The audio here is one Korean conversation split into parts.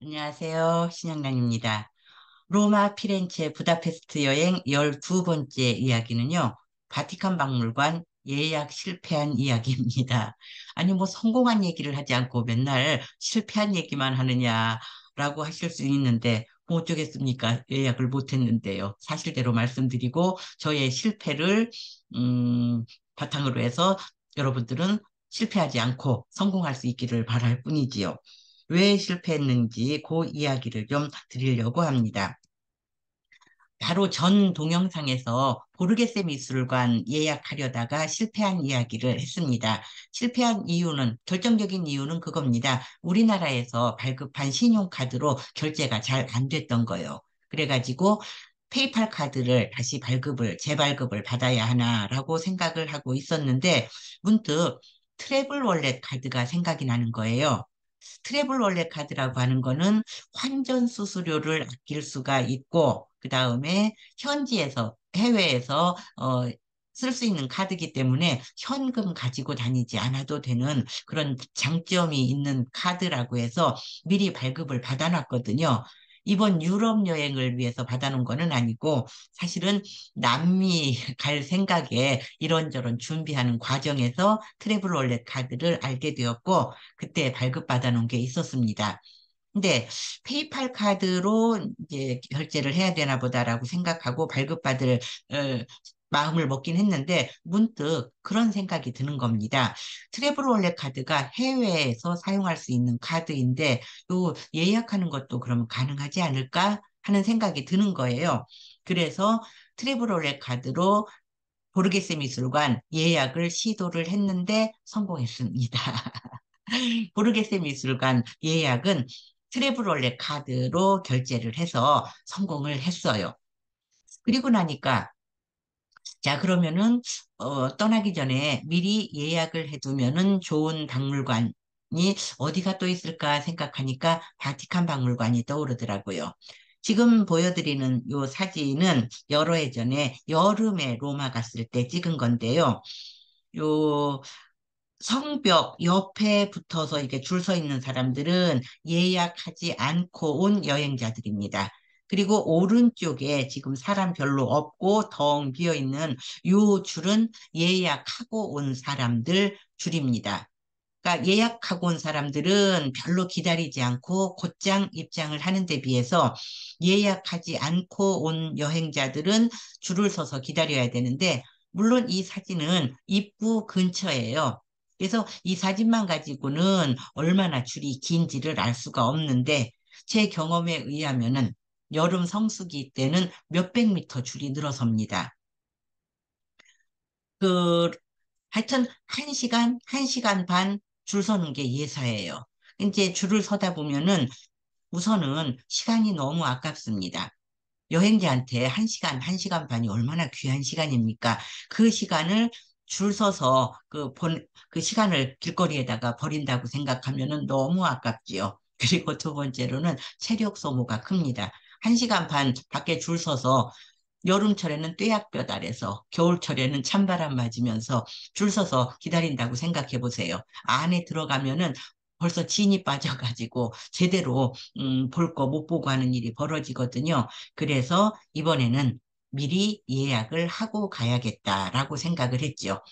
안녕하세요. 신영란입니다. 로마, 피렌체, 부다페스트 여행 12번째 이야기는요, 바티칸 박물관 예약 실패한 이야기입니다. 아니, 뭐 성공한 얘기를 하지 않고 맨날 실패한 얘기만 하느냐라고 하실 수 있는데, 뭐 어쩌겠습니까? 예약을 못 했는데요. 사실대로 말씀드리고, 저의 실패를, 바탕으로 해서 여러분들은 실패하지 않고 성공할 수 있기를 바랄 뿐이지요. 왜 실패했는지 그 이야기를 좀 드리려고 합니다. 바로 전 동영상에서 보르게세 미술관 예약하려다가 실패한 이야기를 했습니다. 실패한 이유는, 결정적인 이유는 그겁니다. 우리나라에서 발급한 신용카드로 결제가 잘 안 됐던 거예요. 그래가지고 페이팔 카드를 다시 재발급을 받아야 하나라고 생각을 하고 있었는데, 문득 트래블 월렛 카드가 생각이 나는 거예요. 트래블 월렛 카드라고 하는 거는 환전 수수료를 아낄 수가 있고, 그 다음에 현지에서, 해외에서, 쓸 수 있는 카드이기 때문에 현금 가지고 다니지 않아도 되는 그런 장점이 있는 카드라고 해서 미리 발급을 받아놨거든요. 이번 유럽 여행을 위해서 받아놓은 거는 아니고, 사실은 남미 갈 생각에 이런저런 준비하는 과정에서 트래블 월렛 카드를 알게 되었고, 그때 발급받아 놓은 게 있었습니다. 근데 페이팔 카드로 이제 결제를 해야 되나 보다라고 생각하고 발급받을 어, 마음을 먹긴 했는데 문득 그런 생각이 드는 겁니다. 트래블 월렛 카드가 해외에서 사용할 수 있는 카드인데 또 예약하는 것도 그러면 가능하지 않을까 하는 생각이 드는 거예요. 그래서 트래블 월렛 카드로 보르게세 미술관 예약을 시도를 했는데 성공했습니다. 보르게세 미술관 예약은 트래블월렛 카드로 결제를 해서 성공을 했어요. 그리고 나니까 자 그러면은 떠나기 전에 미리 예약을 해두면은 좋은 박물관이 어디가 또 있을까 생각하니까 바티칸 박물관이 떠오르더라고요. 지금 보여드리는 요 사진은 여러 해 전에 여름에 로마 갔을 때 찍은 건데요. 요 성벽 옆에 붙어서 이렇게 줄 서 있는 사람들은 예약하지 않고 온 여행자들입니다. 그리고 오른쪽에 지금 사람 별로 없고 덩 비어 있는 요 줄은 예약하고 온 사람들 줄입니다. 그러니까 예약하고 온 사람들은 별로 기다리지 않고 곧장 입장을 하는 데 비해서 예약하지 않고 온 여행자들은 줄을 서서 기다려야 되는데, 물론 이 사진은 입구 근처예요. 그래서 이 사진만 가지고는 얼마나 줄이 긴지를 알 수가 없는데, 제 경험에 의하면은 여름 성수기 때는 몇백 미터 줄이 늘어섭니다. 그 하여튼 한 시간 반 줄 서는 게 예사예요. 이제 줄을 서다 보면은 우선은 시간이 너무 아깝습니다. 여행자한테 한 시간 반이 얼마나 귀한 시간입니까? 그 시간을 줄 서서 그 시간을 길거리에다가 버린다고 생각하면은 너무 아깝지요. 그리고 두 번째로는 체력 소모가 큽니다. 한 시간 반 밖에 줄 서서 여름철에는 뙤약볕 아래서, 겨울철에는 찬바람 맞으면서 줄 서서 기다린다고 생각해 보세요. 안에 들어가면은 벌써 진이 빠져가지고 제대로 볼 거 못 보고 하는 일이 벌어지거든요. 그래서 이번에는 미리 예약을 하고 가야겠다라고 생각을 했죠.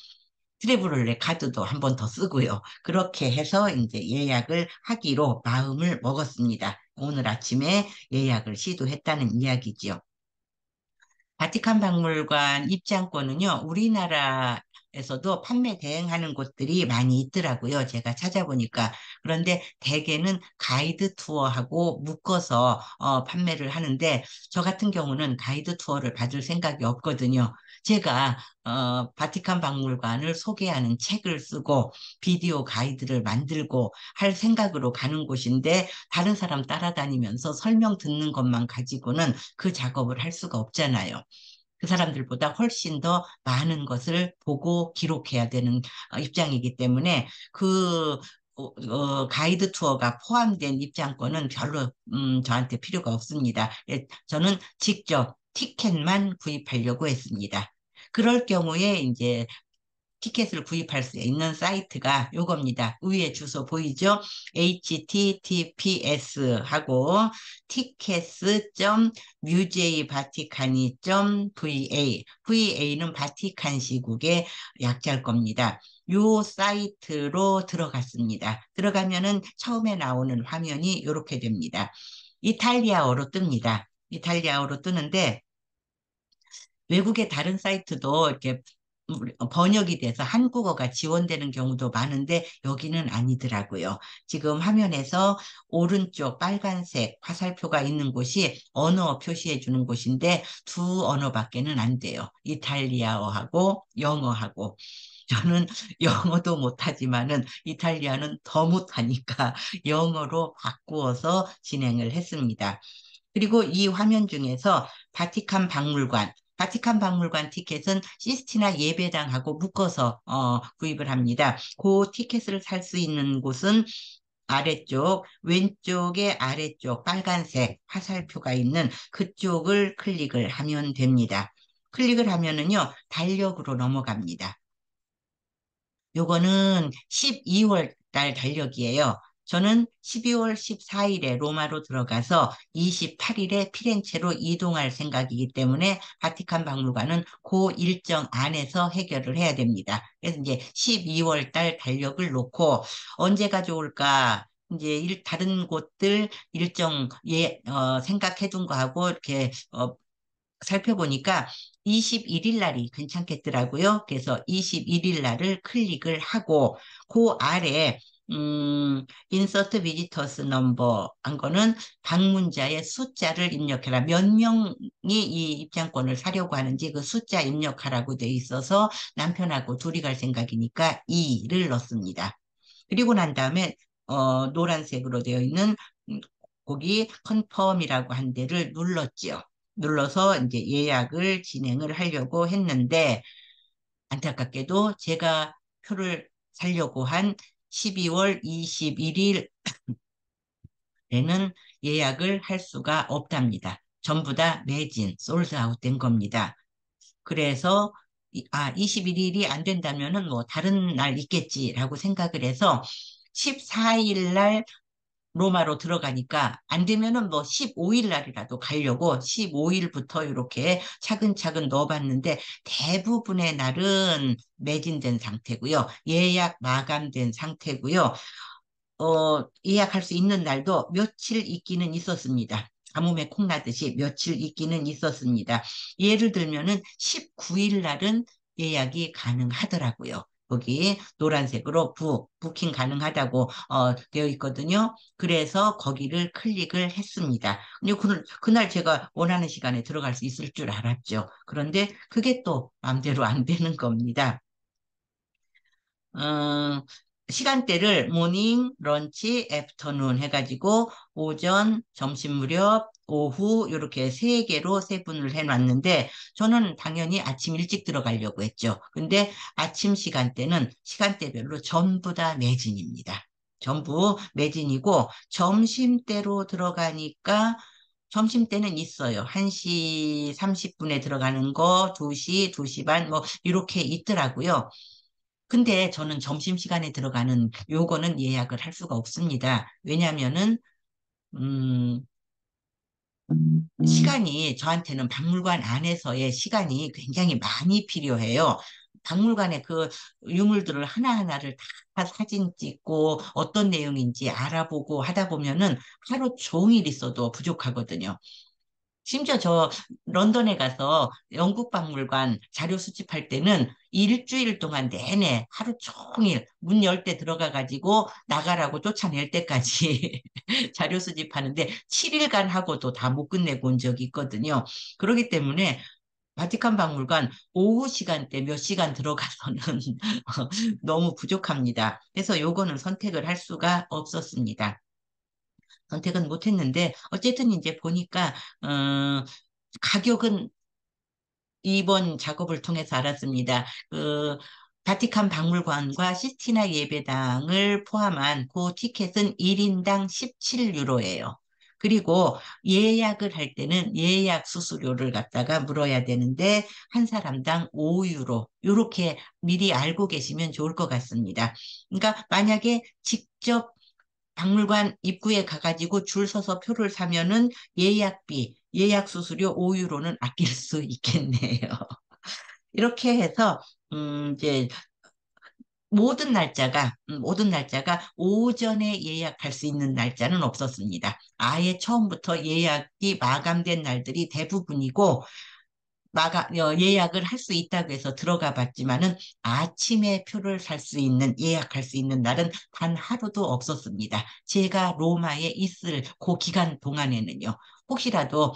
트래블러의 카드도 한 번 더 쓰고요. 그렇게 해서 이제 예약을 하기로 마음을 먹었습니다. 오늘 아침에 예약을 시도했다는 이야기지요. 바티칸 박물관 입장권은요, 우리나라에서도 판매 대행하는 곳들이 많이 있더라고요. 제가 찾아보니까. 그런데 대개는 가이드 투어하고 묶어서 판매를 하는데, 저 같은 경우는 가이드 투어를 받을 생각이 없거든요. 제가 바티칸 박물관을 소개하는 책을 쓰고 비디오 가이드를 만들고 할 생각으로 가는 곳인데, 다른 사람 따라다니면서 설명 듣는 것만 가지고는 그 작업을 할 수가 없잖아요. 그 사람들보다 훨씬 더 많은 것을 보고 기록해야 되는 입장이기 때문에 가이드 투어가 포함된 입장권은 별로 저한테 필요가 없습니다. 예, 저는 직접 티켓만 구입하려고 했습니다. 그럴 경우에 이제 티켓을 구입할 수 있는 사이트가 요겁니다. 위에 주소 보이죠? https 하고 tickets.museivaticani.va VA는 바티칸 시국의 약자일 겁니다. 요 사이트로 들어갔습니다. 들어가면은 처음에 나오는 화면이 이렇게 됩니다. 이탈리아어로 뜹니다. 이탈리아어로 뜨는데 외국의 다른 사이트도 이렇게 번역이 돼서 한국어가 지원되는 경우도 많은데 여기는 아니더라고요. 지금 화면에서 오른쪽 빨간색 화살표가 있는 곳이 언어 표시해 주는 곳인데 두 언어밖에는 안 돼요. 이탈리아어하고 영어하고. 저는 영어도 못하지만은 이탈리아는 더 못하니까 영어로 바꾸어서 진행을 했습니다. 그리고 이 화면 중에서 바티칸 박물관 티켓은 시스티나 예배당하고 묶어서 구입을 합니다. 그 티켓을 살 수 있는 곳은 아래쪽, 왼쪽의 아래쪽 빨간색 화살표가 있는 그쪽을 클릭을 하면 됩니다. 클릭을 하면은요, 달력으로 넘어갑니다. 요거는 12월 달 달력이에요. 저는 12월 14일에 로마로 들어가서 28일에 피렌체로 이동할 생각이기 때문에 바티칸 박물관은 그 일정 안에서 해결을 해야 됩니다. 그래서 이제 12월 달 달력을 놓고 언제 가져올까? 이제 다른 곳들 일정 생각해 둔 거하고 이렇게 살펴보니까 21일 날이 괜찮겠더라고요. 그래서 21일 날을 클릭을 하고 그 아래 insert visitors number 한 거는 방문자의 숫자를 입력해라. 몇 명이 이 입장권을 사려고 하는지 그 숫자 입력하라고 돼 있어서 남편하고 둘이 갈 생각이니까 2를 넣습니다. 그리고 난 다음에 노란색으로 되어 있는 음, 거기 컨펌이라고 한 데를 눌렀지요. 눌러서 이제 예약을 진행을 하려고 했는데 안타깝게도 제가 표를 사려고 한 12월 21일에는 예약을 할 수가 없답니다. 전부 다 매진, 솔드아웃 된 겁니다. 그래서 21일이 안 된다면은 뭐 다른 날 있겠지라고 생각을 해서 14일 날 로마로 들어가니까 안 되면은 뭐 15일 날이라도 가려고 15일부터 이렇게 차근차근 넣어봤는데 대부분의 날은 매진된 상태고요. 예약 마감된 상태고요. 예약할 수 있는 날도 며칠 있기는 있었습니다. 가뭄에 콩나듯이 며칠 있기는 있었습니다. 예를 들면은 19일 날은 예약이 가능하더라고요. 거기 노란색으로 부킹 가능하다고 되어 있거든요. 그래서 거기를 클릭을 했습니다. 근데 그날 제가 원하는 시간에 들어갈 수 있을 줄 알았죠. 그런데 그게 또 마음대로 안 되는 겁니다. 어, 시간대를 모닝, 런치, 애프터눈 해가지고 오전, 점심 무렵, 오후 이렇게 세 개로 세분을 해놨는데 저는 당연히 아침 일찍 들어가려고 했죠. 근데 아침 시간대는 시간대별로 전부 다 매진입니다. 전부 매진이고 점심때로 들어가니까 점심때는 있어요. 1시 30분에 들어가는 거, 2시, 2시 반, 뭐, 이렇게 있더라고요. 근데 저는 점심시간에 들어가는 요거는 예약을 할 수가 없습니다. 왜냐면은, 음, 시간이 저한테는 박물관 안에서의 시간이 굉장히 많이 필요해요. 박물관의 그 유물들을 하나하나를 다 사진 찍고 어떤 내용인지 알아보고 하다 보면은 하루 종일 있어도 부족하거든요. 심지어 저 런던에 가서 영국 박물관 자료 수집할 때는 일주일 동안 내내 하루 종일 문 열 때 들어가 가지고 나가라고 쫓아낼 때까지 자료 수집하는데 7일간 하고도 다 못 끝내고 온 적이 있거든요. 그렇기 때문에 바티칸 박물관 오후 시간대 몇 시간 들어가서는 너무 부족합니다. 그래서 요거는 선택을 할 수가 없었습니다. 선택은 못했는데 어쨌든 이제 보니까 가격은 이번 작업을 통해서 알았습니다. 바티칸 박물관과 시스티나 예배당을 포함한 그 티켓은 1인당 17유로예요. 그리고 예약을 할 때는 예약 수수료를 갖다가 물어야 되는데 한 사람당 5유로 이렇게 미리 알고 계시면 좋을 것 같습니다. 그러니까 만약에 직접 박물관 입구에 가가지고 줄 서서 표를 사면은 예약비, 예약 수수료 5유로는 아낄 수 있겠네요. 이렇게 해서 이제 모든 날짜가 오전에 예약할 수 있는 날짜는 없었습니다. 아예 처음부터 예약이 마감된 날들이 대부분이고, 예약을 할 수 있다고 해서 들어가 봤지만은 아침에 표를 살 수 있는, 예약할 수 있는 날은 단 하루도 없었습니다. 제가 로마에 있을 그 기간 동안에는요. 혹시라도,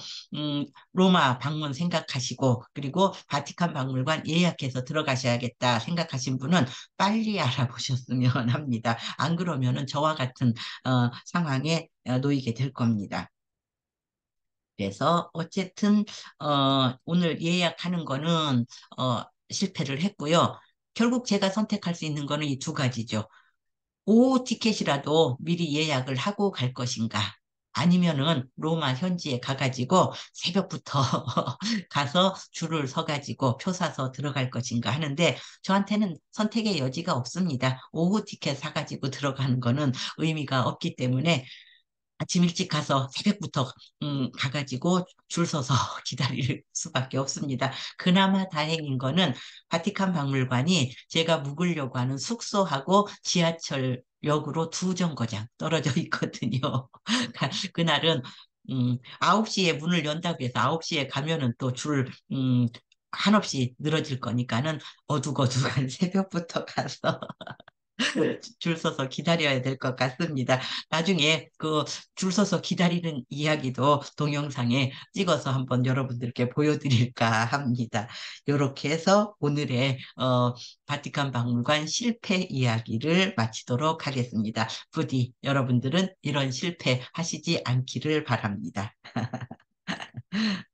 로마 방문 생각하시고, 그리고 바티칸 박물관 예약해서 들어가셔야겠다 생각하신 분은 빨리 알아보셨으면 합니다. 안 그러면은 저와 같은, 상황에 놓이게 될 겁니다. 그래서 어쨌든 오늘 예약하는 거는 실패를 했고요. 결국 제가 선택할 수 있는 거는 이 두 가지죠. 오후 티켓이라도 미리 예약을 하고 갈 것인가? 아니면은 로마 현지에 가가지고 새벽부터 가서 줄을 서가지고 표 사서 들어갈 것인가 하는데 저한테는 선택의 여지가 없습니다. 오후 티켓 사가지고 들어가는 거는 의미가 없기 때문에 아침 일찍 가서 새벽부터 가가지고 줄 서서 기다릴 수밖에 없습니다. 그나마 다행인 거는 바티칸 박물관이 제가 묵으려고 하는 숙소하고 지하철역으로 두 정거장 떨어져 있거든요. 그날은 9시에 문을 연다고 해서 9시에 가면은 또 한없이 늘어질 거니까는 어둑어둑한 새벽부터 가서 줄 서서 기다려야 될 것 같습니다. 나중에 그 줄 서서 기다리는 이야기도 동영상에 찍어서 한번 여러분들께 보여드릴까 합니다. 이렇게 해서 오늘의 바티칸 박물관 실패 이야기를 마치도록 하겠습니다. 부디 여러분들은 이런 실패 하시지 않기를 바랍니다.